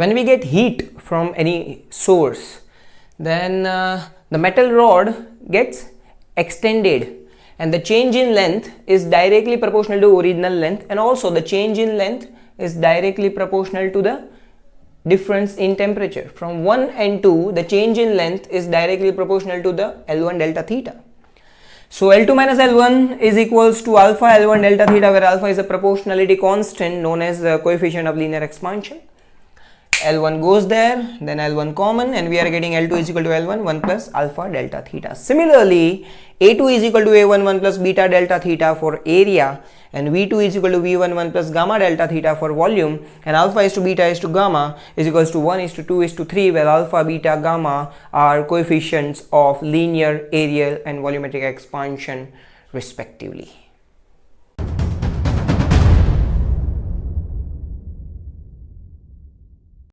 When we get heat from any source, then the metal rod gets extended, and the change in length is directly proportional to original length, and also the change in length is directly proportional to the difference in temperature. From 1 and 2, the change in length is directly proportional to the L1 delta theta. So L2 minus L1 is equals to alpha L1 delta theta, where alpha is a proportionality constant known as the coefficient of linear expansion. L1 goes there, then L1 common, and we are getting L2 is equal to L1 1 plus alpha delta theta. Similarly, A2 is equal to A1 1 plus beta delta theta for area, and V2 is equal to V1 1 plus gamma delta theta for volume, and alpha is to beta is to gamma is equals to 1 is to 2 is to 3, where alpha, beta, gamma are coefficients of linear, areal and volumetric expansion respectively.